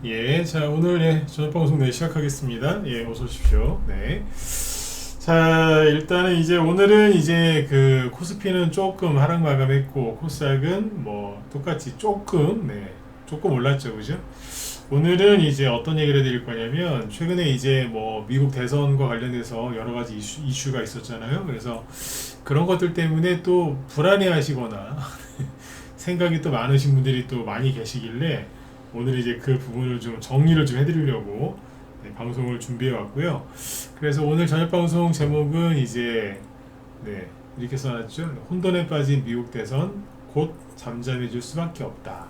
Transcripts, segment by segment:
예, 자, 오늘 저녁 방송 시작하겠습니다. 예, 어서 오십시오. 네. 자, 일단은 이제 오늘은 이제 그 코스피는 조금 하락 마감했고, 코스닥은 뭐 똑같이 조금 올랐죠, 그죠? 오늘은 이제 어떤 얘기를 해드릴 거냐면, 최근에 이제 뭐 미국 대선과 관련해서 여러 가지 이슈가 있었잖아요. 그래서 그런 것들 때문에 또 불안해 하시거나, 생각이 또 많으신 분들이 또 많이 계시길래, 오늘 이제 그 부분을 좀 정리를 좀 해드리려고 방송을 준비해 왔고요. 그래서 오늘 저녁 방송 제목은 이제 이렇게 써놨죠. 혼돈에 빠진 미국 대선 곧 잠잠해질 수밖에 없다.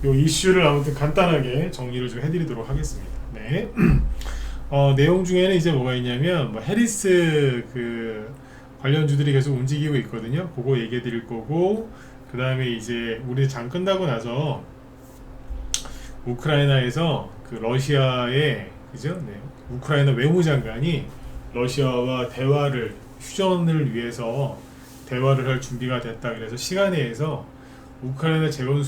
요 이슈를 아무튼 간단하게 정리를 좀 해드리도록 하겠습니다. 네. 내용 중에는 이제 뭐가 있냐면 뭐 해리스 그 관련주들이 계속 움직이고 있거든요. 그거 얘기해 드릴 거고, 그 다음에 이제 우리 장 끝나고 나서 우크라이나에서 그 러시아의 그죠? 네. 우크라이나 외무장관이 러시아와 대화를 휴전을 위해서 대화를 할 준비가 됐다. 그래서 시간내에서 우크라이나 재건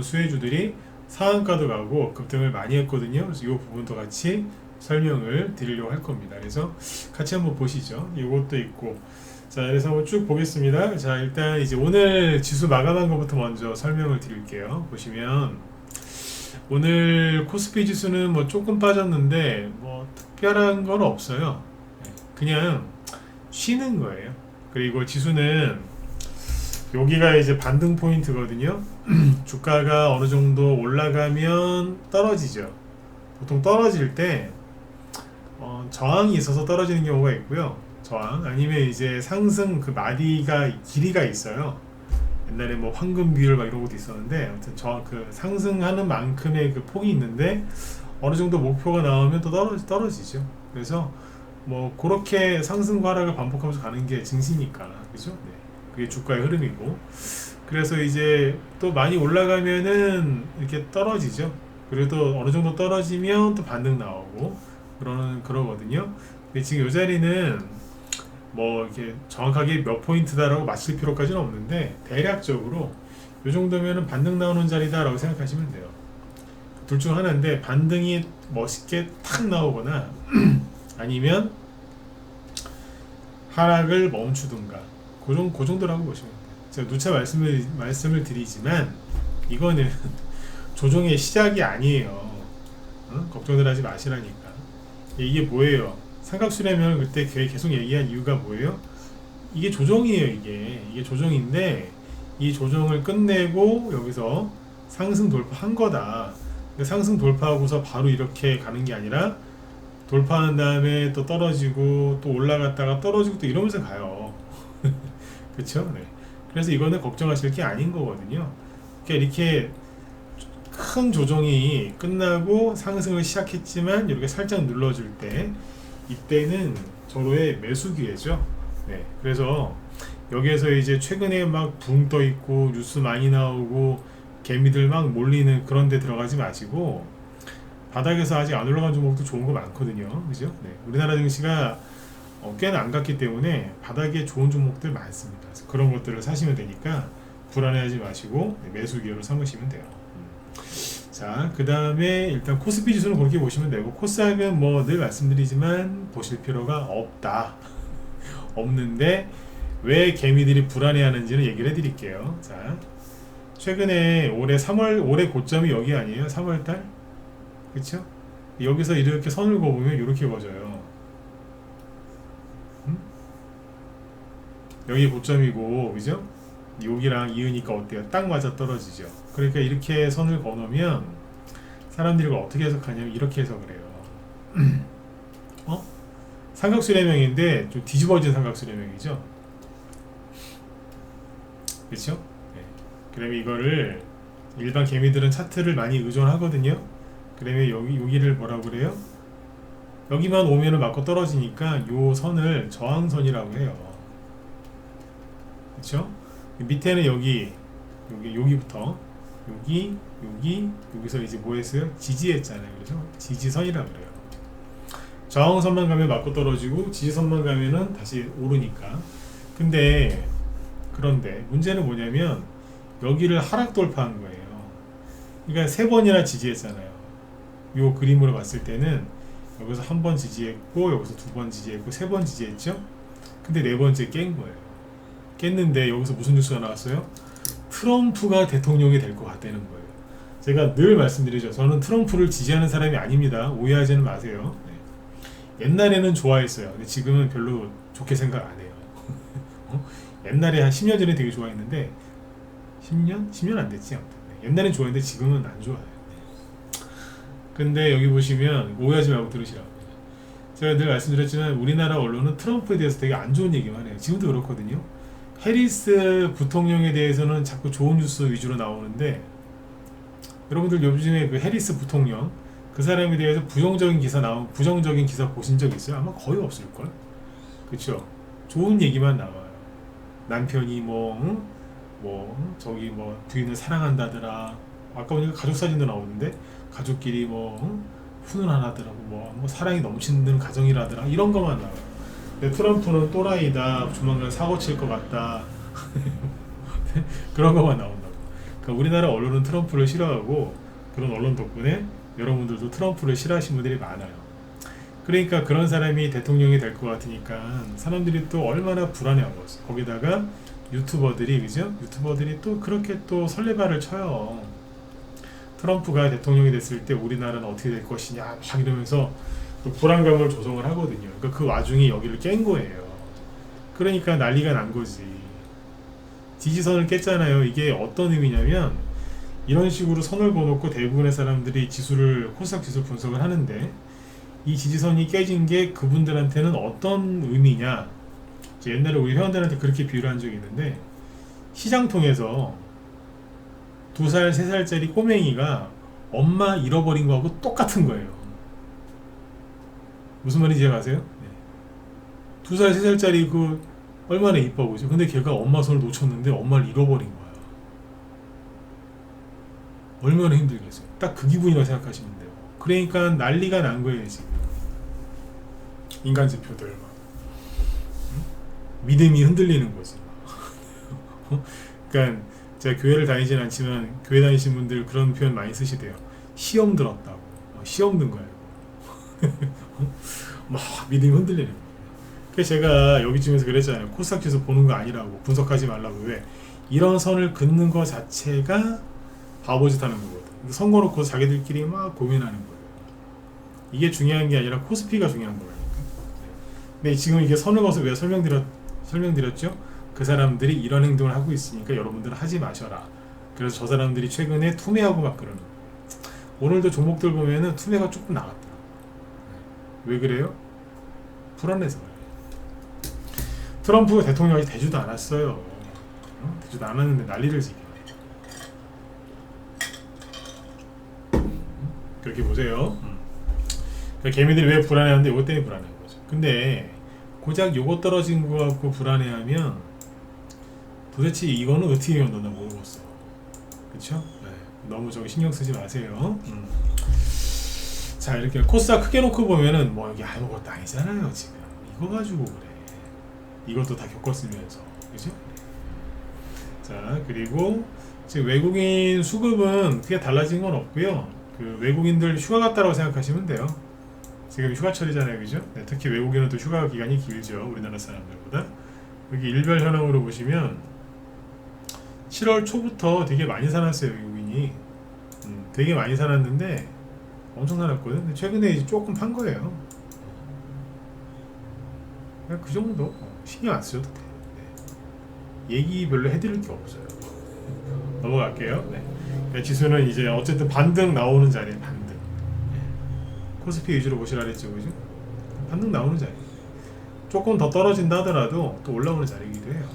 수혜주들이 상한가도 가고 급등을 많이 했거든요. 그래서 이 부분도 같이 설명을 드리려고 할 겁니다. 그래서 같이 한번 보시죠. 이것도 있고. 자, 그래서 한번 쭉 보겠습니다. 자, 일단 이제 오늘 지수 마감한 것부터 먼저 설명을 드릴게요. 보시면 오늘 코스피 지수는 뭐 조금 빠졌는데 뭐 특별한 건 없어요. 그냥 쉬는 거예요. 그리고 지수는 여기가 이제 반등 포인트거든요. 주가가 어느 정도 올라가면 떨어지죠. 보통 떨어질 때 저항이 있어서 떨어지는 경우가 있고요. 저항 아니면 이제 상승 그 마디가 길이가 있어요. 옛날에 뭐 황금 비율 막 이런 것도 있었는데, 아무튼 저 그 상승하는 만큼의 그 폭이 있는데 어느 정도 목표가 나오면 또 떨어지죠. 그래서 뭐 그렇게 상승과 하락을 반복하면서 가는 게 증시니까, 그죠? 네. 그게 주가의 흐름이고, 그래서 이제 또 많이 올라가면은 이렇게 떨어지죠. 그래도 어느 정도 떨어지면 또 반등 나오고 그러거든요. 근데 지금 이 자리는 뭐 이렇게 정확하게 몇 포인트다라고 맞힐 필요까지는 없는데, 대략적으로 이 정도면은 반등 나오는 자리다라고 생각하시면 돼요. 둘 중 하나인데, 반등이 멋있게 탁 나오거나 아니면 하락을 멈추든가, 그 정도라고 보시면 돼요. 제가 누차 말씀을 드리지만 이거는 조정의 시작이 아니에요. 걱정들 하지 마시라니까. 이게 뭐예요? 삼각수렴을 그때 계속 얘기한 이유가 뭐예요? 이게 조정이에요. 이게 조정인데, 이 조정을 끝내고 여기서 상승 돌파한 거다. 상승 돌파하고서 바로 이렇게 가는 게 아니라, 돌파한 다음에 또 떨어지고 또 올라갔다가 떨어지고 또 이러면서 가요. 그쵸? 네. 그래서 이거는 걱정하실 게 아닌 거거든요. 그러니까 이렇게 큰 조정이 끝나고 상승을 시작했지만 이렇게 살짝 눌러줄 때, 이때는 저로의 매수 기회죠. 네. 그래서 여기에서 이제 최근에 막 붕 떠 있고 뉴스 많이 나오고 개미들 막 몰리는 그런 데 들어가지 마시고, 바닥에서 아직 안 올라간 종목도 좋은 거 많거든요. 그죠? 네. 우리나라 증시가 꽤나 안 갔기 때문에 바닥에 좋은 종목들 많습니다. 그래서 그런 것들을 사시면 되니까 불안해하지 마시고 매수 기회로 삼으시면 돼요. 자, 그 다음에 일단 코스피 지수는 그렇게 보시면 되고, 코스닥은 뭐 늘 말씀드리지만 보실 필요가 없다. 없는데 왜 개미들이 불안해하는지는 얘기를 해드릴게요. 자, 최근에 올해 고점이 여기 아니에요? 3월달? 그쵸? 여기서 이렇게 선을 그어보면 이렇게 그어져요. 여기 고점이고, 그죠? 여기랑 이으니까 어때요? 딱 맞아 떨어지죠. 그러니까 이렇게 선을 그어놓으면 사람들이 어떻게 해석하냐면 이렇게 해석을 해요. 삼각수렴형인데 좀 뒤집어진 삼각수렴형이죠. 그렇죠? 네. 그러면 이거를 일반 개미들은 차트를 많이 의존하거든요. 그러면 여기를 뭐라고 그래요? 여기만 오면은 맞고 떨어지니까 요 선을 저항선이라고 해요. 그렇죠? 밑에는 여기부터 여기서 이제 뭐 했어요? 지지했잖아요. 그래서 지지선이라고 그래요. 저항선만 가면 맞고 떨어지고, 지지선만 가면은 다시 오르니까. 그런데 문제는 뭐냐면 여기를 하락 돌파한 거예요. 그러니까 3번이나 지지했잖아요. 요 그림으로 봤을 때는 여기서 1번 지지했고 여기서 2번 지지했고 3번 지지했죠. 근데 4번째 깬 거예요. 깼는데 여기서 무슨 뉴스가 나왔어요? 트럼프가 대통령이 될 것 같다는 거예요. 제가 늘 말씀드리죠. 저는 트럼프를 지지하는 사람이 아닙니다. 오해하지는 마세요. 네. 옛날에는 좋아했어요. 근데 지금은 별로 좋게 생각 안 해요. 옛날에 한 10년 전에 되게 좋아했는데 10년? 10년 안 됐지. 아무튼. 네. 옛날엔 좋아했는데 지금은 안 좋아요. 네. 근데 여기 보시면 오해하지 말고 들으시라고. 제가 늘 말씀드렸지만 우리나라 언론은 트럼프에 대해서 되게 안 좋은 얘기만 해요. 지금도 그렇거든요. 해리스 부통령에 대해서는 자꾸 좋은 뉴스 위주로 나오는데 여러분들 요즘에 그 해리스 부통령 그 사람에 대해서 부정적인 기사 보신 적 있어요? 아마 거의 없을걸? 그쵸? 좋은 얘기만 나와요. 남편이 저기 부인을 사랑한다더라. 아까 보니까 가족 사진도 나오는데 가족끼리 훈훈하더라고. 사랑이 넘치는 가정이라더라. 이런 것만 나와요. 근데 트럼프는 또라이다. 조만간 사고 칠 것 같다. 그런 것만 나온다고. 그러니까 우리나라 언론은 트럼프를 싫어하고 그런 언론 덕분에 여러분들도 트럼프를 싫어하시는 분들이 많아요. 그러니까 그런 사람이 대통령이 될 것 같으니까 사람들이 또 얼마나 불안해하고 있어. 거기다가 유튜버들이 또 그렇게 또 설레발을 쳐요. 트럼프가 대통령이 됐을 때 우리나라는 어떻게 될 것이냐 막 이러면서 불안감을 조성을 하거든요. 그러니까 그 와중에 여기를 깬 거예요. 그러니까 난리가 난 거지. 지지선을 깼잖아요. 이게 어떤 의미냐면 이런 식으로 선을 그어놓고 대부분의 사람들이 코스닥 지수 분석을 하는데 이 지지선이 깨진 게 그분들한테는 어떤 의미냐. 옛날에 우리 회원들한테 그렇게 비유를 한 적이 있는데 시장 통해서 2살, 3살짜리 꼬맹이가 엄마 잃어버린 거하고 똑같은 거예요. 무슨 말인지 이해가세요? 네. 2살, 3살짜리 얼마나 이뻐 보이죠? 근데 걔가 엄마 손을 놓쳤는데 엄마를 잃어버린 거야. 얼마나 힘들겠어요. 딱 그 기분이라고 생각하시면 돼요. 그러니까 난리가 난 거예요, 지금. 인간 지표들 막. 믿음이 흔들리는 거지. 그러니까 제가 교회를 다니진 않지만 교회 다니신 분들 그런 표현 많이 쓰시대요. 시험 들었다고. 시험 든 거예요. 막 믿음이 흔들리는 거예요. 그래서 제가 여기쯤에서 그랬잖아요. 코스닥 지수 보는 거 아니라고. 분석하지 말라고. 왜? 이런 선을 긋는 거 자체가 바보짓 하는 거거든. 선거놓고 자기들끼리 막 고민하는 거예요. 이게 중요한 게 아니라 코스피가 중요한 거라니까. 근데 지금 이게 선을 그어서 왜 설명드렸죠? 그 사람들이 이런 행동을 하고 있으니까 여러분들은 하지 마셔라. 그래서 저 사람들이 최근에 투매하고 막 그러는 거예요. 오늘도 종목들 보면은 투매가 조금 나왔더라고요. 왜 그래요? 불안해서 그래요. 트럼프 대통령이 되지도 않았어요. 되지도 않았는데 난리를 지게. 그렇게 보세요. 그러니까 개미들이 왜 불안해하는데 이것 때문에 불안한 거죠. 근데 고작 요거 떨어진 거 갖고 불안해하면 도대체 이거는 어떻게 건너나 모르겠어. 그쵸? 네. 너무 저기 신경 쓰지 마세요. 자, 이렇게 코스닥 크게 놓고 보면은 이게 아무것도 아니잖아요. 지금 이거 가지고 그래. 이것도 다 겪었으면서. 그죠? 자, 그리고 지금 외국인 수급은 크게 달라진 건 없고요. 그 외국인들 휴가 갔다라고 생각하시면 돼요. 지금 휴가철이잖아요, 그죠? 네, 특히 외국인은 또 휴가 기간이 길죠, 우리나라 사람들보다. 여기 일별 현황으로 보시면 7월 초부터 되게 많이 사놨어요, 외국인이. 되게 많이 사놨는데 엄청 사놨거든. 근데 최근에 이제 조금 판 거예요. 그냥 그 정도 신경 안 쓰셔도 돼. 네. 얘기 별로 해드릴 게 없어요. 넘어갈게요. 네. 지수는 이제 어쨌든 반등 나오는 자리에 반등. 코스피 위주로 보시라 그랬죠, 그죠? 반등 나오는 자리. 조금 더 떨어진다 하더라도 또 올라오는 자리이기도 해요.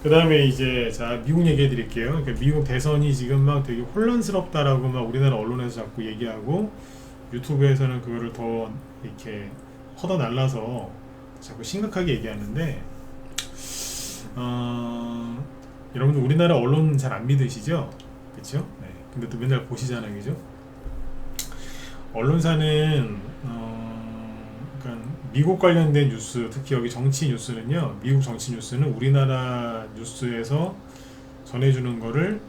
그 다음에 이제 자 미국 얘기해 드릴게요. 그러니까 미국 대선이 지금 막 되게 혼란스럽다라고 막 우리나라 언론에서 자꾸 얘기하고 유튜브에서는 그거를 더 이렇게 퍼다 날라서 자꾸 심각하게 얘기하는데 여러분들 우리나라 언론 잘 안 믿으시죠? 그렇죠? 네. 근데 또 맨날 보시잖아요, 그죠? 언론사는 그러니까 미국 관련된 뉴스, 특히 여기 정치 뉴스는요, 미국 정치 뉴스는 우리나라 뉴스에서 전해주는 거를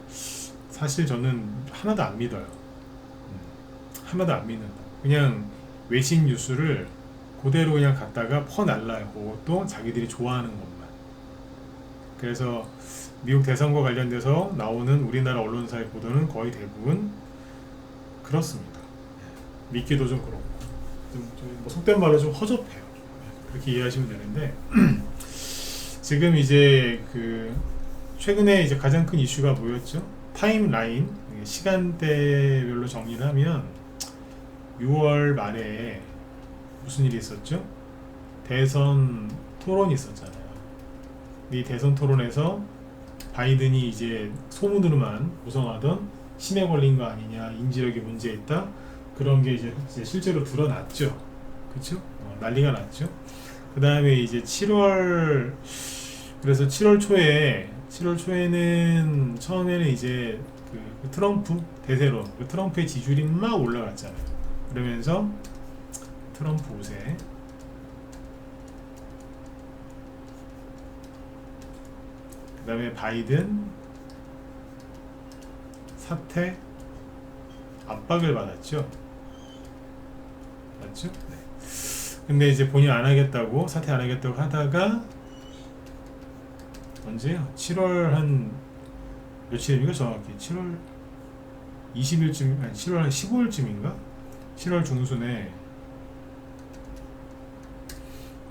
사실 저는 하나도 안 믿어요. 하나도 안 믿는다. 그냥 외신 뉴스를 그대로 그냥 갖다가 퍼날라요. 그것도 자기들이 좋아하는 것만. 그래서 미국 대선과 관련돼서 나오는 우리나라 언론사의 보도는 거의 대부분 그렇습니다. 믿기도 좀 그렇고 뭐 속된 말로 좀 허접해요. 그렇게 이해하시면 되는데 지금 이제 그 최근에 이제 가장 큰 이슈가 뭐였죠? 타임라인 시간대별로 정리를 하면 6월 말에 무슨 일이 있었죠? 대선 토론이 있었잖아요. 이 대선 토론에서 바이든이 이제 소문으로만 구성하던 치매 걸린 거 아니냐, 인지력에 문제 있다, 그런 게 이제 실제로 드러났죠. 그쵸? 난리가 났죠. 그 다음에 이제 7월, 그래서 7월 초에는 처음에는 이제 그 트럼프 대세로 그 트럼프의 지지율이 막 올라갔잖아요. 그러면서 트럼프 우세, 그 다음에 바이든 사퇴 압박을 받았죠. 맞죠? 네. 근데 이제 본인 안 하겠다고, 사퇴 안 하겠다고 하다가 언제요? 7월 한 며칠입니까? 정확히 7월 20일쯤, 아니 7월 한 15일쯤인가? 7월 중순에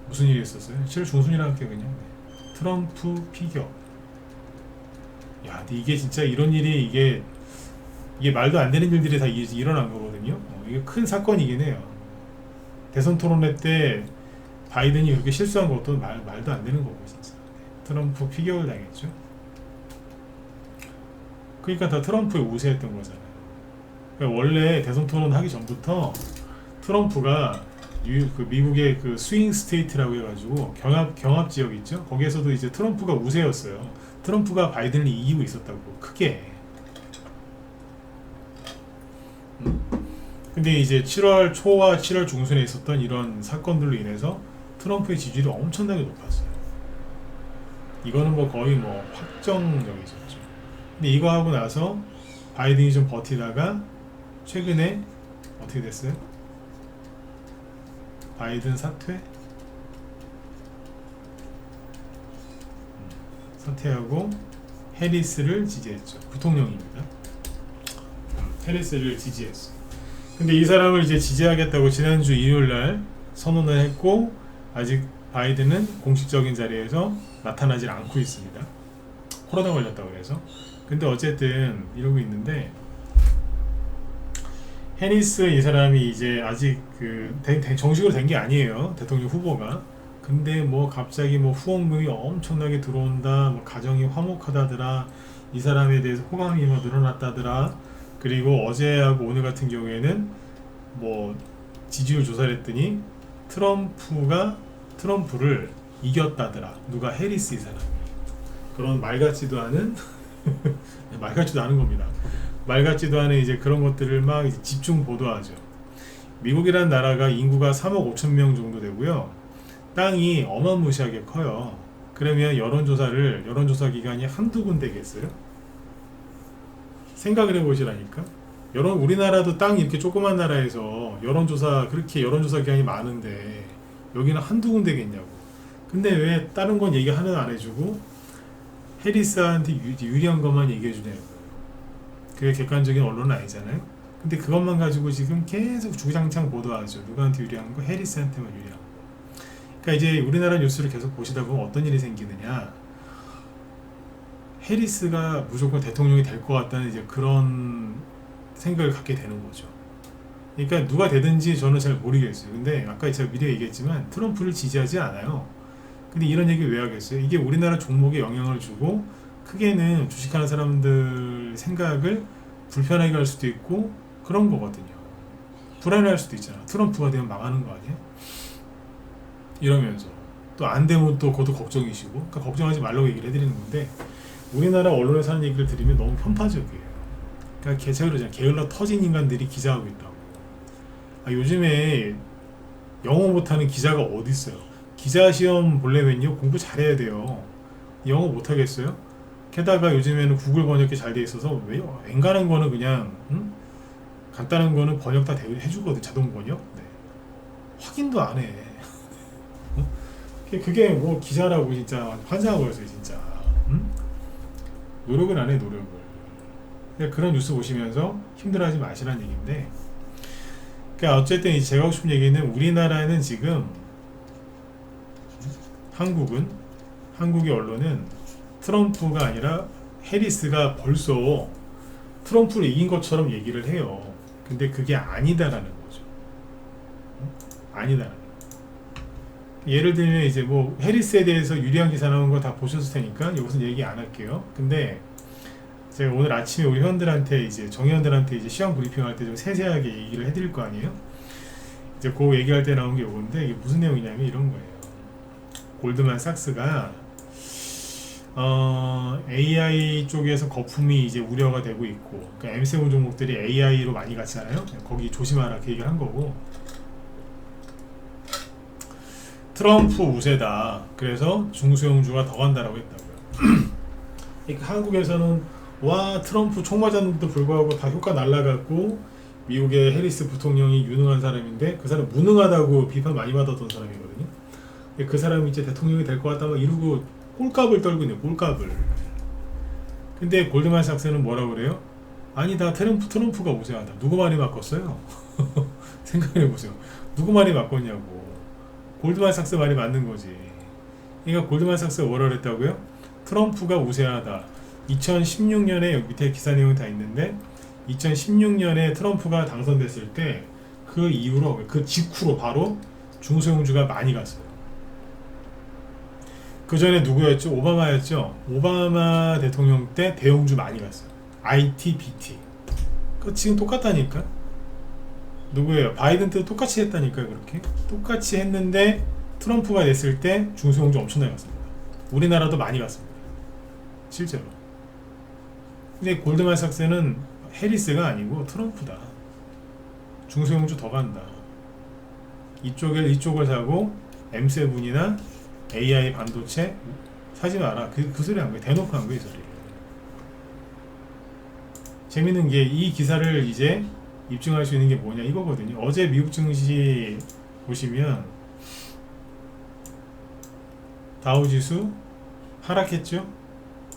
무슨 일이 있었어요? 7월 중순이라 할게요. 그냥 트럼프 피격. 야, 근데 이게 진짜 이런 일이 이게 말도 안 되는 일들이 다 일어난 거거든요. 이게 큰 사건이긴 해요. 대선 토론회 때 바이든이 그렇게 실수한 것도 말도 안 되는 거고 진짜. 트럼프 피격을 당했죠. 그러니까 다 트럼프에 우세했던 거잖아요. 그러니까 원래 대선 토론 하기 전부터 트럼프가 그 미국의 그 스윙 스테이트라고 해가지고 경합 지역 있죠. 거기에서도 이제 트럼프가 우세였어요. 트럼프가 바이든을 이기고 있었다고 크게. 근데 이제 7월 초와 7월 중순에 있었던 이런 사건들로 인해서 트럼프의 지지율이 엄청나게 높았어요. 이거는 뭐 거의 뭐 확정적이 있었죠. 근데 이거 하고 나서 바이든이 좀 버티다가 최근에 어떻게 됐어요? 바이든 사퇴하고 해리스를 지지했죠. 부통령입니다. 해리스를 지지했어. 근데 이 사람을 이제 지지하겠다고 지난주 일요일날 선언을 했고 아직 바이든은 공식적인 자리에서 나타나질 않고 있습니다. 코로나 걸렸다고 그래서. 근데 어쨌든 이러고 있는데 해리스 이 사람이 이제 아직 그 정식으로 된 게 아니에요. 대통령 후보가. 근데 뭐 갑자기 뭐 후원금이 엄청나게 들어온다, 뭐 가정이 화목하다더라, 이 사람에 대해서 호감이 뭐 늘어났다더라. 그리고 어제하고 오늘 같은 경우에는 뭐 지지율 조사를 했더니 트럼프를 이겼다더라. 누가? 해리스 이 사람이. 그런 말 같지도 않은 말 같지도 않은 겁니다. 말 같지도 않은 이제 그런 것들을 막 이제 집중 보도하죠. 미국이라는 나라가 인구가 3억 5천 명 정도 되고요. 땅이 어마무시하게 커요. 그러면 여론조사 기관이 한두 군데겠어요? 생각을 해보시라니까. 우리나라도 땅이 이렇게 조그만 나라에서 여론조사 기관이 많은데 여기는 한두 군데겠냐고. 근데 왜 다른 건 얘기 하나도 안 해주고 해리스한테 유리한 것만 얘기해주냐고. 그게 객관적인 언론은 아니잖아요. 근데 그것만 가지고 지금 계속 주구장창 보도하죠. 누구한테 유리한 거? 해리스한테만 유리한 거. 그러니까 이제 우리나라 뉴스를 계속 보시다 보면 어떤 일이 생기느냐, 해리스가 무조건 대통령이 될 것 같다는 이제 그런 생각을 갖게 되는 거죠. 그러니까 누가 되든지 저는 잘 모르겠어요. 근데 아까 제가 미리 얘기했지만 트럼프를 지지하지 않아요. 근데 이런 얘기 왜 하겠어요? 이게 우리나라 종목에 영향을 주고 크게는 주식하는 사람들 생각을 불편하게 할 수도 있고 그런 거거든요. 불안해할 수도 있잖아. 트럼프가 되면 망하는 거 아니에요? 이러면서 또 안 되면 또 그것도 걱정이시고. 그러니까 걱정하지 말라고 얘기를 해드리는 건데 우리나라 언론에서 하는 얘기를 들으면 너무 편파적이에요. 그러니까 제가 그러잖아요. 게을러 터진 인간들이 기자하고 있다고. 요즘에 영어 못하는 기자가 어디 있어요? 기자 시험 보려면요 공부 잘해야 돼요. 영어 못하겠어요? 게다가 요즘에는 구글 번역기 잘 돼 있어서 왜 웬간한 거는 그냥 간단한 거는 번역 다 해주거든. 자동 번역. 네. 확인도 안 해. 그게 뭐 기자라고 진짜 환장하고 있어요 진짜. 노력을 안 해 노력을. 그런 뉴스 보시면서 힘들어하지 마시라는 얘기인데, 그러니까 어쨌든 제가 하고 싶은 얘기는 우리나라는 지금 한국의 언론은 트럼프가 아니라 해리스가 벌써 트럼프를 이긴 것처럼 얘기를 해요. 근데 그게 아니다라는 거죠. 아니다라는 거. 예를 들면 이제 뭐 해리스에 대해서 유리한 기사 나온 거 다 보셨을 테니까 여기서 얘기 안 할게요. 근데 제가 오늘 아침에 우리 회원들한테 이제 정회원들한테 이제 시험 브리핑할 때 좀 세세하게 얘기를 해드릴 거 아니에요. 이제 그 얘기할 때 나온 게 요건데, 이게 무슨 내용이냐면 이런 거예요. 골드만삭스가 AI 쪽에서 거품이 이제 우려가 되고 있고, 그러니까 M7 종목들이 AI로 많이 갔잖아요. 거기 조심하라 그 얘기를 한 거고, 트럼프 우세다. 그래서 중소형주가 더 간다라고 했다고요. 그러니까 한국에서는 와 트럼프 총 맞았는데도 불구하고 다 효과 날라갔고, 미국의 해리스 부통령이 유능한 사람인데 그 사람 무능하다고 비판 많이 받았던 사람이거든요. 그 사람이 이제 대통령이 될 것 같다 막 이러고 꼴값을 떨고 있네요. 꼴값을. 근데 골드만삭스는 뭐라고 그래요? 아니다, 트럼프가 우세하다. 누구 말이 바꿨어요? 생각해보세요. 누구 말이 바꿨냐고. 골드만삭스 말이 맞는 거지. 그러니까 골드만삭스가 뭐라 그랬다고요? 트럼프가 우세하다. 2016년에 여기 밑에 기사 내용이 다 있는데, 2016년에 트럼프가 당선됐을 때 그 이후로, 그 직후로 바로 중소형주가 많이 갔어요. 그 전에 누구였죠? 오바마였죠? 오바마 대통령 때 대형주 많이 갔어요. IT, BT. 그 지금 똑같다니까? 누구예요? 바이든 때도 똑같이 했다니까요. 그렇게 똑같이 했는데 트럼프가 됐을 때 중소형주 엄청나게 갔습니다. 우리나라도 많이 갔습니다. 실제로. 근데 골드만삭스는 해리스가 아니고 트럼프다. 중소형주 더 간다. 이쪽을 사고 M7이나 AI 반도체 사지 마라. 그 소리 한 거예요. 대놓고 한 거예요. 이 소리를. 재밌는 게 이 기사를 이제 입증할 수 있는 게 뭐냐 이거거든요. 어제 미국 증시 보시면 다우지수 하락했죠.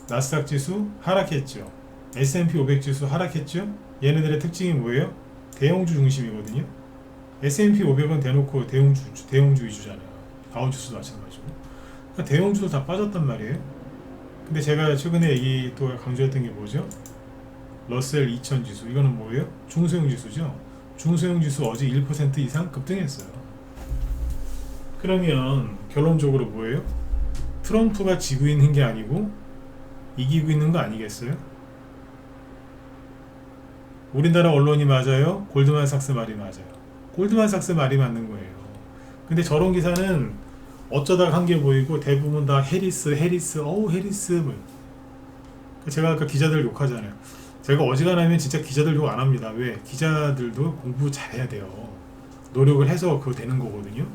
나스닥 지수 하락했죠. S&P 500 지수 하락했죠. 얘네들의 특징이 뭐예요? 대형주 중심이거든요. S&P 500은 대놓고 대형주 위주잖아요. 다우지수도 마찬가지고. 그러니까 대형주도 다 빠졌단 말이에요. 근데 제가 최근에 또 강조했던 게 뭐죠? 러셀 2000 지수. 이거는 뭐예요? 중소형 지수죠. 중소형 지수 어제 1% 이상 급등했어요. 그러면 결론적으로 뭐예요? 트럼프가 지고 있는 게 아니고 이기고 있는 거 아니겠어요? 우리나라 언론이 맞아요? 골드만삭스 말이 맞아요? 골드만삭스 말이 맞는 거예요. 근데 저런 기사는 어쩌다가 한 게 보이고 대부분 다 해리스 뭐. 제가 아까 기자들 욕하잖아요. 제가 어지간하면 진짜 기자들 욕 안 합니다. 왜? 기자들도 공부 잘해야 돼요. 노력을 해서 그거 되는 거거든요.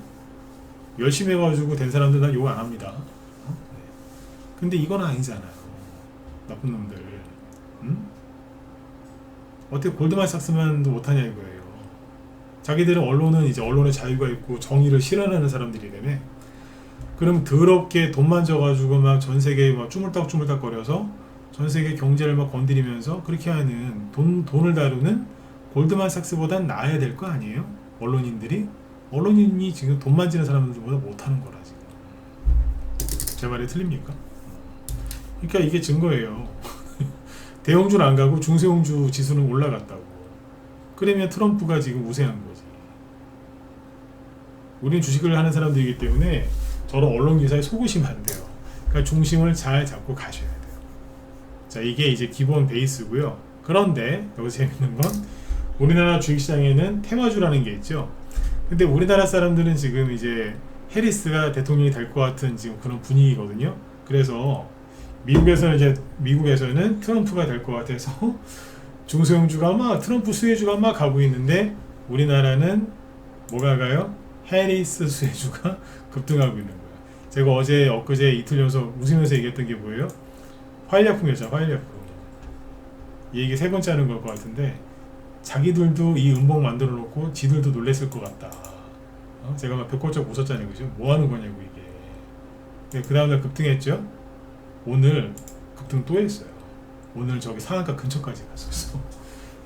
열심히 해가지고 된 사람들 난 욕 안 합니다. 근데 이건 아니잖아요. 나쁜 놈들. 어떻게 골드만삭스만도 못하냐 이거예요. 자기들은 언론은 이제 언론의 자유가 있고 정의를 실현하는 사람들이라며. 그럼 더럽게 돈만 져가지고 막 전 세계에 막 쭈물딱쭈물딱 거려서 전 세계 경제를 막 건드리면서 그렇게 하는 돈을 다루는 골드만삭스보단 나아야 될 거 아니에요? 언론인이 지금 돈 만지는 사람들보다 못하는 거라 지금. 제 말이 틀립니까? 그러니까 이게 증거예요. 대형주는 안 가고 중소형주 지수는 올라갔다고. 그러면 트럼프가 지금 우세한 거지. 우리는 주식을 하는 사람들이기 때문에 저런 언론 기사에 속으시면 안 돼요. 그러니까 중심을 잘 잡고 가셔야 돼요. 자, 이게 이제 기본 베이스고요. 그런데 여기서 재밌는 건 우리나라 주식시장에는 테마주라는 게 있죠. 근데 우리나라 사람들은 지금 이제 해리스가 대통령이 될 것 같은 지금 그런 분위기거든요. 그래서 미국에서는 트럼프가 될 것 같아서 중소형주가 막 트럼프 수혜주가 막 가고 있는데 우리나라는 뭐가 가요? 해리스 수혜주가 급등하고 있는 거예요. 제가 어제 엊그제 이틀 연속 웃으면서 얘기했던 게 뭐예요? 화일약품이었죠. 화일약품. 이 얘기 세 번째 하는 걸 것 같은데 자기들도 이 음봉 만들어 놓고 지들도 놀랬을 것 같다. 제가 막 벽골짝 웃었잖아요. 그죠? 뭐 하는 거냐고 이게. 그 다음날 급등했죠. 오늘 급등 또 했어요. 오늘 저기 상한가 근처까지 갔었어.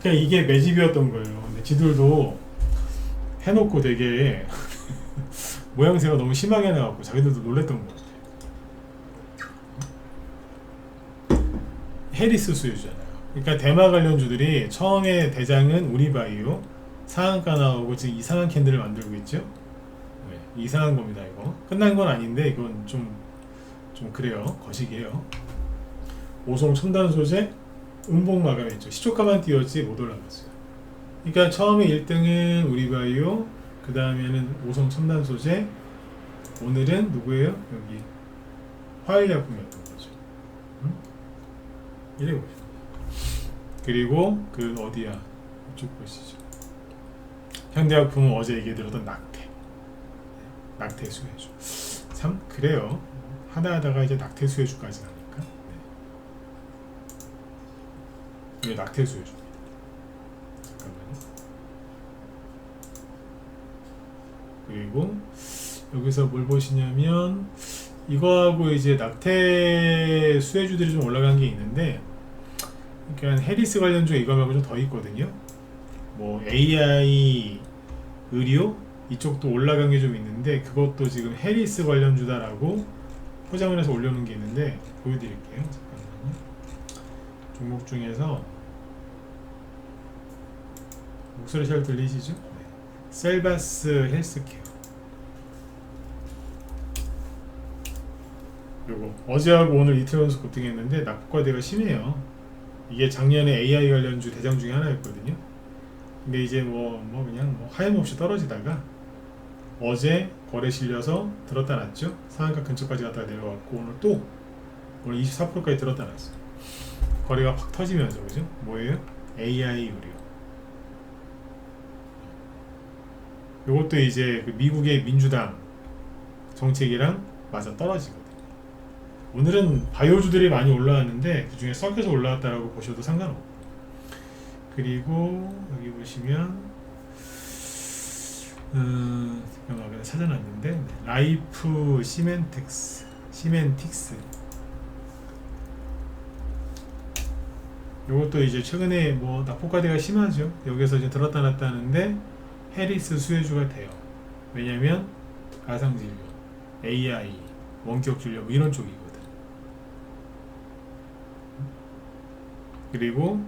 그냥 이게 매집이었던 거예요. 근데 지들도 해놓고 되게 모양새가 너무 심하게 나갖고 자기들도 놀랬던 것 같아요. 해리스 수혜주잖아요. 그러니까 대마 관련주들이 처음에 대장은 우리바이오 상한가 나오고 지금 이상한 캔들을 만들고 있죠. 네, 이상한 겁니다. 이거 끝난 건 아닌데 이건 좀 그래요. 거시기해요. 오송 첨단 소재 음봉 마감했죠. 시초가만 띄웠지 못 올라갔어요. 그러니까 처음에 1등은 우리바이오, 그 다음에는 오송 첨단 소재, 오늘은 누구예요? 여기 화일약품이었던 거죠. 이래 보시죠. 그리고 그 어디야? 이쪽 보시죠. 현대약품은 어제 얘기 들었던 낙태 수혜주. 참 그래요. 하다하다가 이제 낙태 수혜주까지 가니까. 네. 이게 낙태 수혜주입니다. 잠깐만요. 그리고 여기서 뭘 보시냐면 이거하고 이제 낙태 수혜주들이 좀 올라간 게 있는데, 그러니까 해리스 관련주 이거 말고 좀 더 있거든요. 뭐 AI 의료 이쪽도 올라간 게 좀 있는데 그것도 지금 해리스 관련주다라고 포장을 해서 올려놓은 게 있는데 보여드릴게요. 잠깐만요. 종목 중에서 목소리 잘 들리시죠? 네. 셀바스 헬스케어. 요거 어제하고 오늘 이틀 연속 급등했는데 낙폭과대가 심해요. 이게 작년에 AI 관련주 대장 중에 하나였거든요. 근데 이제 그냥 하염없이 떨어지다가 어제 거래 실려서 들었다 놨죠. 상한가 근처까지 갔다가 내려왔고 오늘 24%까지 들었다 놨어요. 거래가 확 터지면서 그죠? 뭐예요? AI 의료. 요것도 이제 그 미국의 민주당 정책이랑 맞아 떨어지거든요. 오늘은 바이오주들이 많이 올라왔는데 그 중에 섞여서 올라왔다라고 보셔도 상관없고. 그리고 여기 보시면 잠깐만 찾아놨는데 라이프 시멘틱스 요것도 이제 최근에 뭐 낙폭과대가 심하죠. 여기서 이제 들었다 놨다 하는데 해리스 수혜주가 돼요. 왜냐면 가상진료, AI, 원격진료 뭐 이런 쪽이거든. 그리고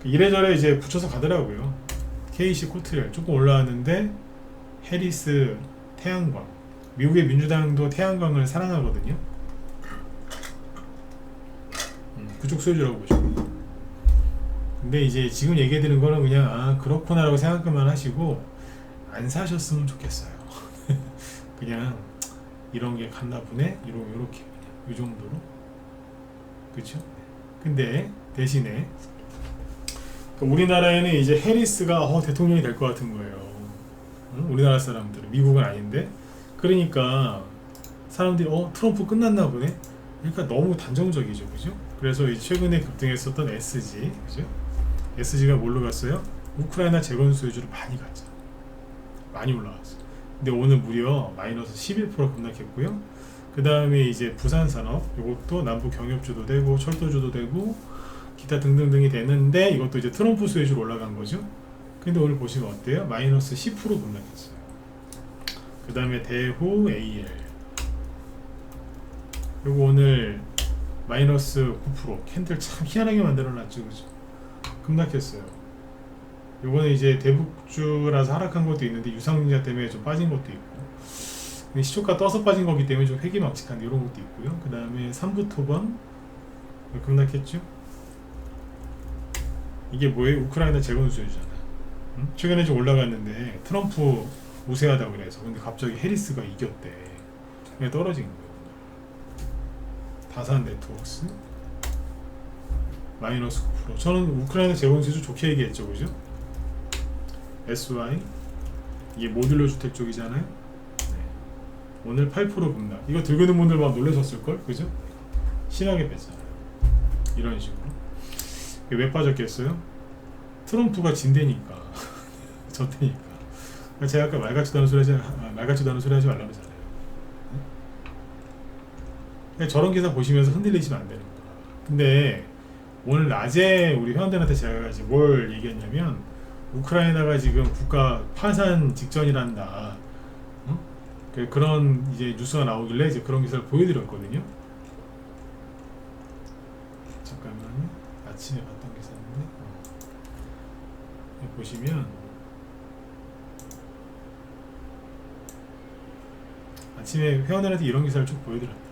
이래저래 이제 붙여서 가더라고요. KC 코트렐 조금 올라왔는데 해리스 태양광, 미국의 민주당도 태양광을 사랑하거든요. 그쪽 수혜주라고 보시고. 근데 이제 지금 얘기해드리는 거는 그냥 그렇구나라고 생각만 하시고 안 사셨으면 좋겠어요. 그냥 이런 게 갔나 보네, 요렇게 그냥 이 정도로. 그쵸? 근데 대신에 우리나라에는 이제 해리스가 대통령이 될 것 같은 거예요. 우리나라 사람들은, 미국은 아닌데. 그러니까 사람들이 트럼프 끝났나 보네. 그러니까 너무 단정적이죠, 그죠? 그래서 최근에 급등했었던 SG, 그죠? SG가 뭘로 갔어요? 우크라이나 재건 수혜주로 많이 갔죠. 많이 올라갔어요. 근데 오늘 무려 마이너스 11% 급락했고요. 그 다음에 이제 부산산업, 이것도 남부 경협주도 되고 철도주도 되고 기타 등등등이 되는데 이것도 이제 트럼프 수혜주로 올라간 거죠. 근데 오늘 보시면 어때요? 마이너스 10% 급락했어요. 그 다음에 대호 AL, 요거 오늘 마이너스 9%. 캔들 참 희한하게 만들어놨죠, 그죠? 급락했어요. 요거는 이제 대북주라서 하락한 것도 있는데 유상증자 때문에 좀 빠진 것도 있고, 시초가 떠서 빠진 거기 때문에 좀 회기막직한 이런 것도 있고요. 그 다음에 삼부토건 급락했죠. 이게 뭐예요? 우크라이나 재건 수혜주잖아. 최근에 좀 올라갔는데 트럼프 우세하다고 그래서, 근데 갑자기 해리스가 이겼대. 그냥 떨어진 거예요. 다산 네트워크스 마이너스 9%. 저는 우크라이나 재건 수혜주 좋게 얘기했죠, 그죠? SY 이게 모듈러 주택 쪽이잖아요. 네. 오늘 8% 급락. 이거 들고 있는 분들 막 놀라셨을걸, 그죠? 심하게 뺐잖아요. 이런 식으로. 왜 빠졌겠어요? 트럼프가 진대니까. 졌대니까. 제가 아까 말같지도 않은 소리 하지 말라고 했잖아요. 저런 기사 보시면서 흔들리시면 안 되는 거야. 근데 오늘 낮에 우리 회원들한테 제가 이제 뭘 얘기했냐면, 우크라이나가 지금 국가 파산 직전이란다. 어? 그런 이제 뉴스가 나오길래 이제 그런 기사를 보여드렸거든요. 잠깐만요. 아침에 봤던 기사인데 보시면 아침에 회원들한테 이런 기사를 쭉 보여드렸다.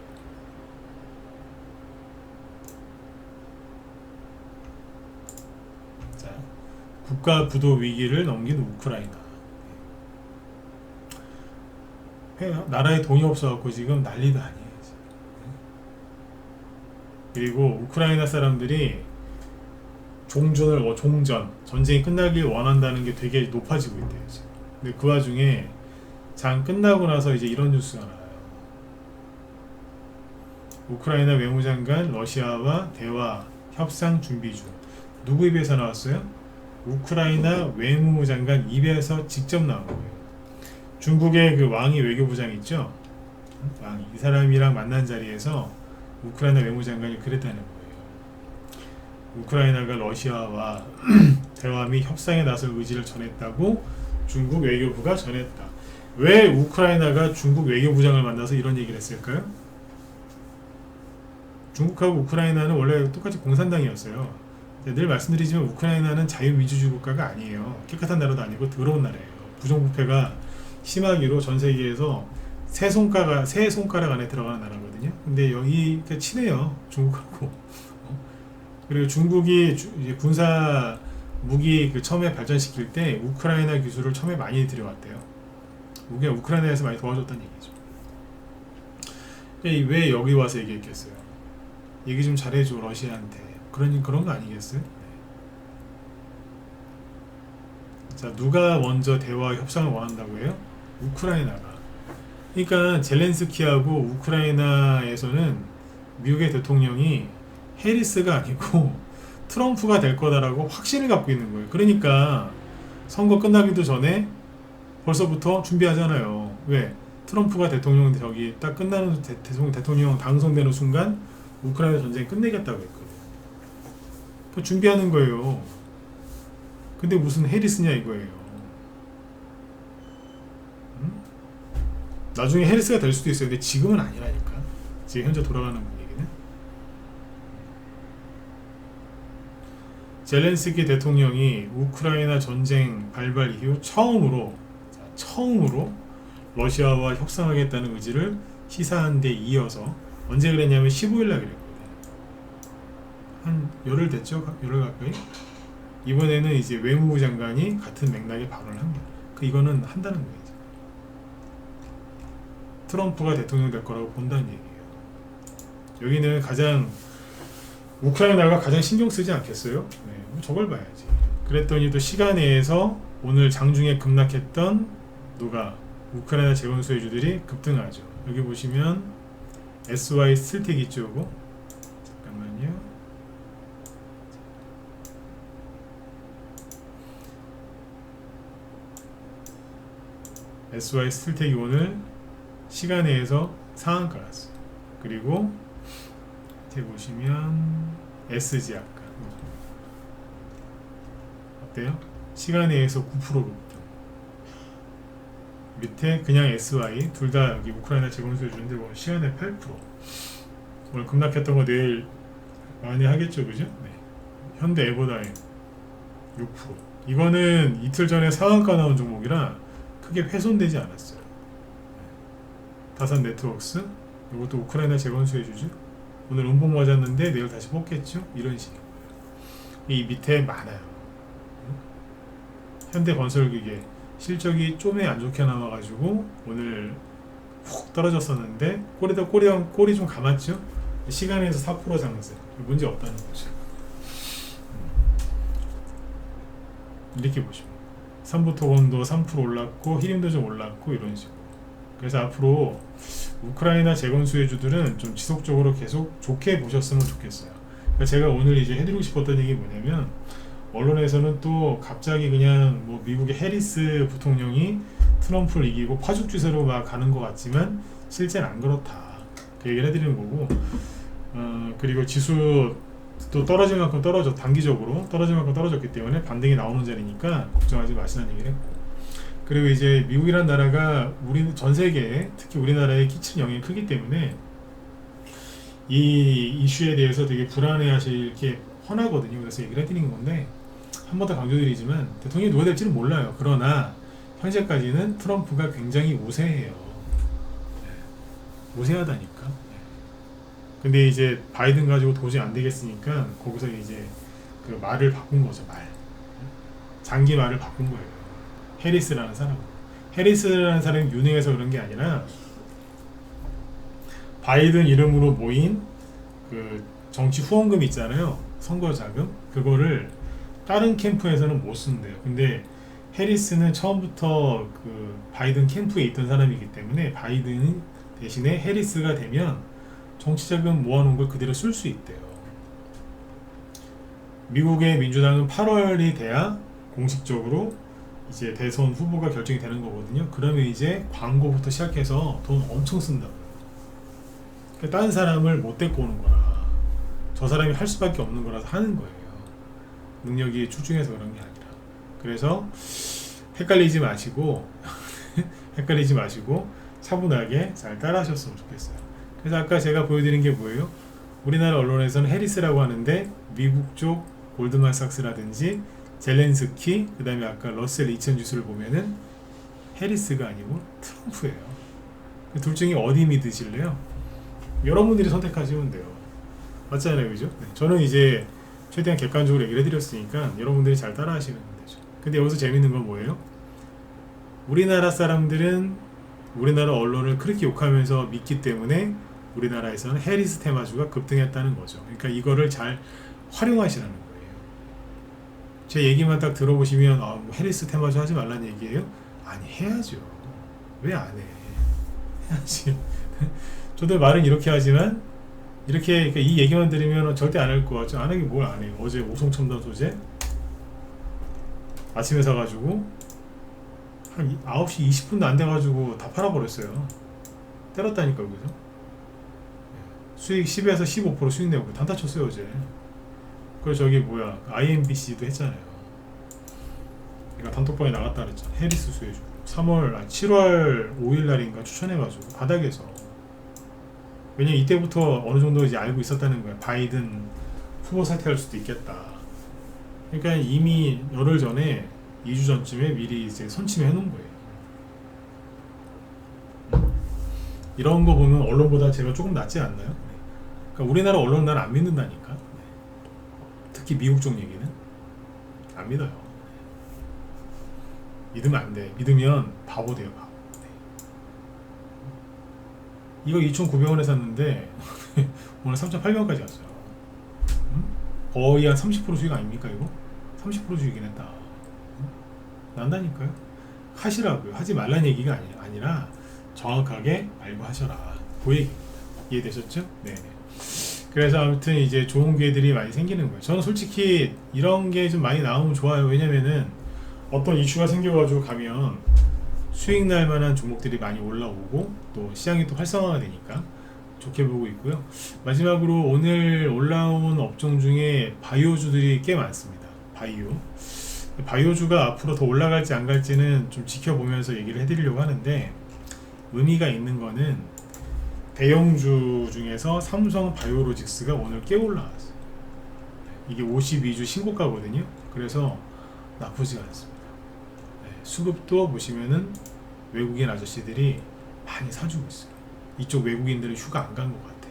자, 국가 부도 위기를 넘긴 우크라이나. 나라에 돈이 없어갖고 지금 난리도 아니에요. 그리고 우크라이나 사람들이 종전, 전쟁이 끝나길 원한다는 게 되게 높아지고 있대요. 지금. 근데 그 와중에 장 끝나고 나서 이제 이런 뉴스가 나와요. 우크라이나 외무장관 러시아와 대화 협상 준비 중. 누구 입에서 나왔어요? 우크라이나 외무장관 입에서 직접 나온 거예요. 중국의 그 왕이 외교부장 있죠? 왕이. 이 사람이랑 만난 자리에서 우크라이나 외무장관이 그랬다는 거예요. 우크라이나가 러시아와 대화 및 협상에 나설 의지를 전했다고 중국 외교부가 전했다. 왜 우크라이나가 중국 외교부장을 만나서 이런 얘기를 했을까요? 중국하고 우크라이나는 원래 똑같이 공산당이었어요. 늘 말씀드리지만 우크라이나는 자유민주주의 국가가 아니에요. 깨끗한 나라도 아니고 더러운 나라예요. 부정부패가 심하기로 전 세계에서 세 손가락 안에 들어가는 나라거든요. 근데 여기 친해요, 중국하고. 그리고 중국이 이제 군사 무기 처음에 발전시킬 때 우크라이나 기술을 처음에 많이 들여왔대요. 우크라이나에서 많이 도와줬다는 얘기죠. 왜 여기 와서 얘기했겠어요? 얘기 좀 잘해줘, 러시아한테. 그런 거 아니겠어요? 자, 누가 먼저 대화 협상을 원한다고 해요? 우크라이나가. 그러니까 젤렌스키하고 우크라이나에서는 미국의 대통령이 해리스가 아니고 트럼프가 될 거다라고 확신을 갖고 있는 거예요. 그러니까 선거 끝나기도 전에 벌써부터 준비하잖아요. 왜? 트럼프가 대통령 저기 딱 끝나는 대통령 당선되는 순간 우크라이나 전쟁 끝내겠다고 했거든요. 그 준비하는 거예요. 근데 무슨 해리스냐 이거예요. 나중에 해리스가 될 수도 있어요. 근데 지금은 아니라니까. 지금 현재 돌아가는 분위기는. 젤렌스키 대통령이 우크라이나 전쟁 발발 이후 처음으로 러시아와 협상하겠다는 의지를 시사한 데 이어서 언제 그랬냐면 15일 날 그랬거든요. 한 열흘 됐죠? 열흘 가까이? 이번에는 이제 외무부 장관이 같은 맥락에 발언을 합니다. 이거는 한다는 거예요. 트럼프가 대통령 될 거라고 본다는 얘기예요. 여기는 우크라이나가 가장 신경 쓰지 않겠어요? 네, 저걸 봐야지. 그랬더니 또 시간 내에서 오늘 장중에 급락했던 우크라이나 재건수혜주들이 급등하죠. 여기 보시면 SY 스틸텍 있죠, 요거? 잠깐만요. SY 스틸텍이 오늘 시간에서 상한가 났어요. 그리고 밑에 보시면 SG 아까 어때요? 시간에서 9% 급등. 밑에 그냥 SY 둘 다 여기 우크라이나 재건수해 주는데 뭐 시간에 8%. 오늘 급락했던 거 내일 많이 하겠죠, 그죠? 네. 현대 에버다임 6%. 이거는 이틀 전에 상한가 나온 종목이라 크게 훼손되지 않았어요. 다산 네트워크스 이것도 우크라이나 재건수해주죠. 오늘 음봉 맞았는데 내일 다시 뽑겠죠. 이런 식이고요. 이 밑에 많아요. 현대건설기계 실적이 좀에 안 좋게 나와가지고 오늘 훅 떨어졌었는데 꼬리 좀 감았죠. 시간에서 4% 상승. 문제 없다는 거죠. 이렇게 보시면 삼부토건도 3% 올랐고 히림도 좀 올랐고 이런 식으로. 그래서 앞으로 우크라이나 재건수혜주들은 좀 지속적으로 계속 좋게 보셨으면 좋겠어요. 그러니까 제가 오늘 이제 해드리고 싶었던 얘기 뭐냐면, 언론에서는 또 갑자기 그냥 뭐 미국의 해리스 부통령이 트럼프를 이기고 파죽지세로 막 가는 것 같지만 실제는 안 그렇다, 그 얘기를 해드리는 거고, 그리고 지수 또 떨어질 만큼 단기적으로 떨어질 만큼 떨어졌기 때문에 반등이 나오는 자리니까 걱정하지 마시라는 얘기를 했고, 그리고 이제 미국이란 나라가 우리 전 세계에 특히 우리나라에 끼치는 영향이 크기 때문에 이 이슈에 대해서 되게 불안해하실 게 뻔하거든요. 그래서 얘기를 해드리는 건데, 한 번 더 강조드리지만 대통령이 누가 될지는 몰라요. 그러나 현재까지는 트럼프가 굉장히 우세해요. 우세하다니까. 근데 이제 바이든 가지고 도저히 안 되겠으니까 거기서 이제 그 말을 바꾼 거죠. 장기 말을 바꾼 거예요. 해리스라는 사람. 해리스라는 사람이 유능해서 그런 게 아니라 바이든 이름으로 모인 그 정치 후원금 있잖아요. 선거 자금. 그거를 다른 캠프에서는 못 쓴대요. 근데 해리스는 처음부터 그 바이든 캠프에 있던 사람이기 때문에 바이든 대신에 해리스가 되면 정치자금 모아놓은 걸 그대로 쓸 수 있대요. 미국의 민주당은 8월이 돼야 공식적으로 이제 대선 후보가 결정이 되는 거거든요. 그러면 이제 광고부터 시작해서 돈 엄청 쓴다고요. 그러니까 다른 사람을 못 데리고 오는 거라, 저 사람이 할 수밖에 없는 거라서 하는 거예요. 능력이 출중해서 그런 게 아니라. 그래서 헷갈리지 마시고 헷갈리지 마시고 차분하게 잘 따라하셨으면 좋겠어요. 그래서 아까 제가 보여드린 게 뭐예요? 우리나라 언론에서는 해리스라고 하는데 미국 쪽 골드만삭스라든지 젤렌스키, 그 다음에 아까 러셀 2000 지수를 보면은 해리스가 아니고 트럼프예요. 둘 중에 어디 믿으실래요? 여러분들이 선택하시면 돼요. 맞잖아요, 그죠? 네. 저는 이제 최대한 객관적으로 얘기를 해드렸으니까 여러분들이 잘 따라하시면 되죠. 근데 여기서 재밌는 건 뭐예요? 우리나라 사람들은 우리나라 언론을 그렇게 욕하면서 믿기 때문에 우리나라에서는 해리스 테마주가 급등했다는 거죠. 그러니까 이거를 잘 활용하시라는 거예요. 제 얘기만 딱 들어보시면 뭐 해리스 테마주 하지 말라는 얘기예요? 아니, 해야죠. 왜 안 해? 해야지. 저도 말은 이렇게 하지만 이렇게, 그러니까 이 얘기만 들으면 절대 안 할 것 같죠. 안 하기 뭘 안 해요. 어제 오송첨단 소재 아침에 사가지고 한 9시 20분도 안 돼가지고 다 팔아버렸어요. 때렸다니까요. 그죠? 수익 10에서 15% 수익 내고 단타 쳤어요 어제. 그리고 저기 뭐야, IMBC도 했잖아요. 그러니까 단톡방에 나갔다 그랬잖아. 해리스 수혜주 7월 5일 날인가 추천해가지고 바닥에서. 왜냐면 이때부터 어느 정도 이제 알고 있었다는 거야. 바이든 후보 사퇴할 수도 있겠다. 그러니까 이미 열흘 전에 2주 전쯤에 미리 이제 선침해 놓은 거예요. 이런 거 보면 언론보다 제가 조금 낫지 않나요? 그러니까 우리나라 언론 난 안 믿는다니까. 특히 미국 쪽 얘기는 안 믿어요. 믿으면 안 돼. 믿으면 바보 돼요, 바보. 이거 2,900원에 샀는데 오늘 3,800원까지 갔어요. 거의 한 30% 수익 아닙니까 이거? 30% 수익이긴 했다. 난다니까요. 하시라고요. 하지 말라는 얘기가 아니라 정확하게 알고 하셔라, 그 얘기입니다. 이해되셨죠? 네네. 그래서 아무튼 이제 좋은 기회들이 많이 생기는 거예요. 저는 솔직히 이런 게 좀 많이 나오면 좋아요. 왜냐면은 어떤 이슈가 생겨가지고 가면 수익 날 만한 종목들이 많이 올라오고 또 시장이 또 활성화가 되니까 좋게 보고 있고요. 마지막으로 오늘 올라온 업종 중에 바이오주들이 꽤 많습니다. 바이오주가 앞으로 더 올라갈지 안 갈지는 좀 지켜보면서 얘기를 해드리려고 하는데, 의미가 있는 거는 대형주 중에서 삼성 바이오로직스가 오늘 꽤 올라왔어요. 이게 52주 신고가거든요. 그래서 나쁘지가 않습니다. 수급도 보시면은 외국인 아저씨들이 많이 사주고 있어요. 이쪽 외국인들은 휴가 안 간 것 같아.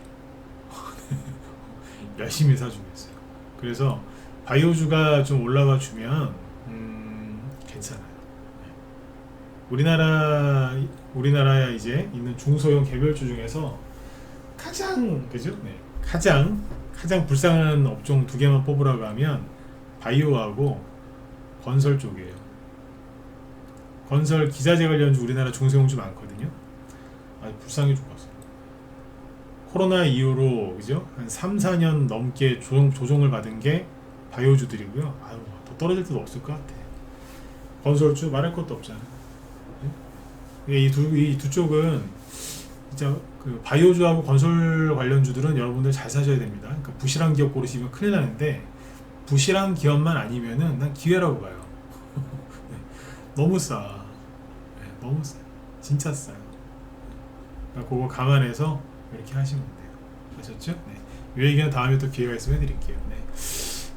열심히 사주고 있어요. 그래서 바이오주가 좀 올라와 주면 괜찮아요. 우리나라에 이제 있는 중소형 개별주 중에서 가장, 그죠? 네. 가장 불쌍한 업종 두 개만 뽑으라고 하면 바이오하고 건설 쪽이에요. 건설 기자재 관련주 우리나라 중소형주 많거든요. 아주 불쌍해 죽었어요. 코로나 이후로 그죠? 한 3, 4년 넘게 조종을 받은 게 바이오주들이고요. 아유, 더 떨어질 데도 없을 것 같아. 건설주 말할 것도 없잖아. 이 두 쪽은 진짜 그 바이오주하고 건설 관련주들은 여러분들 잘 사셔야 됩니다. 그러니까 부실한 기업 고르시면 큰일 나는데 부실한 기업만 아니면은 난 기회라고 봐요. 네, 너무 싸. 네, 너무 싸. 진짜 싸요. 그러니까 그거 감안해서 이렇게 하시면 돼요. 아셨죠? 네. 이 얘기는 다음에 또 기회가 있으면 해드릴게요. 네.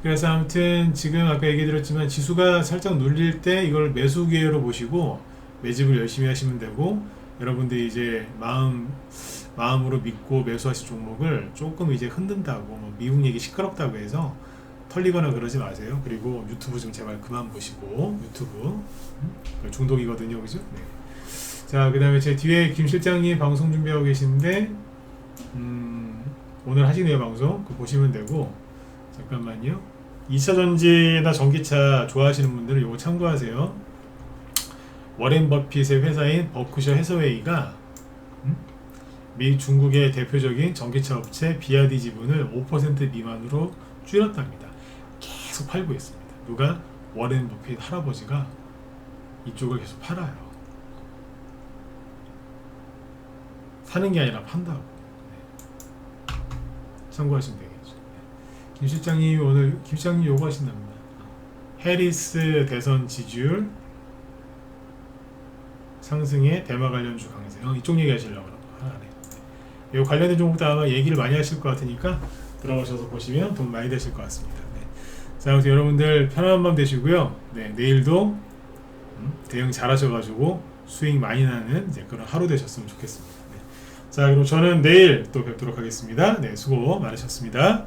그래서 아무튼 지금 아까 얘기 드렸지만 지수가 살짝 눌릴 때 이걸 매수 기회로 보시고 매집을 열심히 하시면 되고, 여러분들이 이제 마음으로 믿고 매수하실 종목을 조금 이제 흔든다고 뭐 미국 얘기 시끄럽다고 해서 털리거나 그러지 마세요. 그리고 유튜브 좀 제발 그만 보시고, 유튜브 중독이거든요, 그죠? 네. 자, 그 다음에 제 뒤에 김 실장님 방송 준비하고 계시는데 오늘 하시네요, 방송. 그거 보시면 되고, 잠깐만요. 2차 전지나 전기차 좋아하시는 분들은 이거 참고하세요. 워렌 버핏의 회사인 버크셔 해서웨이가 미 중국의 대표적인 전기차 업체 비아디 지분을 5% 미만으로 줄였답니다. 계속 팔고 있습니다. 누가? 워렌 버핏 할아버지가 이쪽을 계속 팔아요. 사는 게 아니라 판다고. 네. 참고하시면 되겠죠. 네. 김 실장님 오늘 김 실장님 요거 하신답니다. 해리스 대선 지지율 상승에 대마 관련주 강세. 이쪽 얘기 하시려고 그러고. 네. 이 관련된 종목도 아마 얘기를 많이 하실 것 같으니까 들어가셔서 보시면 도움 많이 되실 것 같습니다. 네. 자, 아무튼 여러분들 편안한 밤 되시고요. 네, 내일도 대응 잘 하셔가지고 수익 많이 나는 이제 그런 하루 되셨으면 좋겠습니다. 네. 자, 그럼 저는 내일 또 뵙도록 하겠습니다. 네, 수고 많으셨습니다.